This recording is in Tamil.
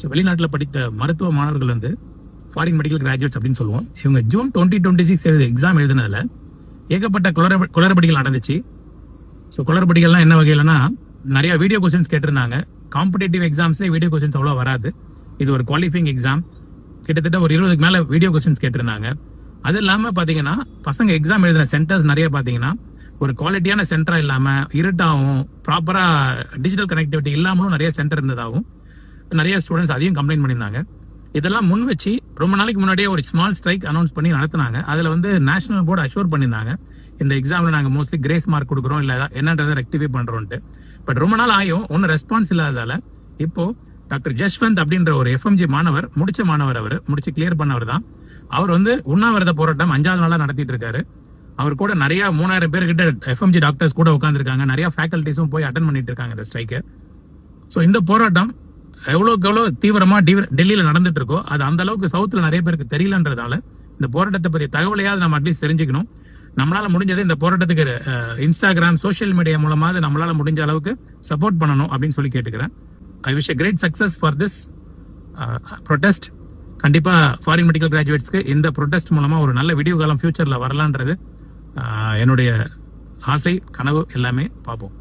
ஸோ வெளிநாட்டில் படித்த மருத்துவ மாணவர்கள் வந்து ஃபாரின் மெடிக்கல் கிராஜுவேட்ஸ் அப்படின்னு சொல்லுவோம். இவங்க ஜூன் 2026 எழுத எக்ஸாம் எழுதுனதுல ஏகப்பட்ட குளறுபடிகள் நடந்துச்சு. ஸோ குளறுபடிகள்லாம் என்ன வகையிலனா, நிறைய வீடியோ கொஸ்டின்ஸ் கேட்டிருந்தாங்க. காம்படேட்டிவ் எக்ஸாம்ஸ்லேயே வீடியோ கொஸ்டின்ஸ் அவ்வளோ வராது. இது ஒரு குவாலிஃபைங் எக்ஸாம். கிட்டத்தட்ட ஒரு 20க்கு மேலே வீடியோ கொஸ்டின்ஸ் கேட்டிருந்தாங்க. அது இல்லாமல் பார்த்தீங்கன்னா பசங்க எக்ஸாம் எழுதின சென்டர்ஸ் நிறைய பார்த்தீங்கன்னா ஒரு குவாலிட்டியான சென்டரா இல்லாமல் இருட்டாகவும் ப்ராப்பராக டிஜிட்டல் கனெக்டிவிட்டி இல்லாமலும் நிறைய சென்டர் இருந்ததாகவும் நிறைய ஸ்டூடெண்ட்ஸ் அதையும் கம்ப்ளைண்ட் பண்ணியிருந்தாங்க. இதெல்லாம் முன் வச்சு ரொம்ப நாளைக்கு முன்னாடியே ஒரு ஸ்மால் ஸ்ட்ரைக் அனௌன்ஸ் பண்ணி நடத்தினாங்க. அதில் வந்து நேஷனல் போர்டு அஷ்யூர் பண்ணியிருந்தாங்க, இந்த எக்ஸாமில் நாங்கள் மோஸ்ட்லி கிரேஸ் மார்க் கொடுக்குறோம், இல்லை என்னன்றதை ரெக்டிஃபை பண்ணுறோன்ட்டு. பட் ரொம்ப நாள் ஆயும் ஒன்றும் ரெஸ்பான்ஸ் இல்லாததால இப்போ டாக்டர் ஜஸ்வந்த் அப்படின்ற ஒரு எஃப்எம்ஜி மாணவர், அவர் முடிச்சு கிளியர் பண்ணவர் தான். அவர் வந்து உண்ணாவிரத போராட்டம் 5வது நாளாக நடத்திட்டு இருக்காரு. அவர் கூட நிறைய 3000 பேர்கிட்ட எஃப்எம்ஜி டாக்டர்ஸ் கூட உட்காந்துருக்காங்க. நிறைய ஃபேக்கல்டிஸும் போய் அட்டன் பண்ணிட்டு இருக்காங்க இந்த ஸ்ட்ரைக்கை. ஸோ இந்த போராட்டம் எவ்வளோக்கு எவ்வளோ தீவிரமா டெல்லியில் நடந்துட்டு இருக்கோ அது அந்த அளவுக்கு சவுத்தில் நிறைய பேருக்கு தெரியலன்றதால இந்த போராட்டத்தை பற்றிய தகவலையாவது நம்ம அட்லீஸ்ட் தெரிஞ்சுக்கணும். நம்மளால முடிஞ்சது இந்த போராட்டத்துக்கு இன்ஸ்டாகிராம் சோஷியல் மீடியா மூலமாக நம்மளால முடிஞ்ச அளவுக்கு சப்போர்ட் பண்ணணும் அப்படின்னு சொல்லி கேட்டுக்கிறேன். I wish a great success for this protest. கண்டிப்பா ஃபாரின் மெடிக்கல் கிராஜுவேட்ஸ்க்கு இந்த ப்ரொடெஸ்ட் மூலமா ஒரு நல்ல வீடியோ காலம் ஃபியூச்சர்ல வரலான்றது என்னுடைய ஆசை, கனவு எல்லாமே பார்ப்போம்.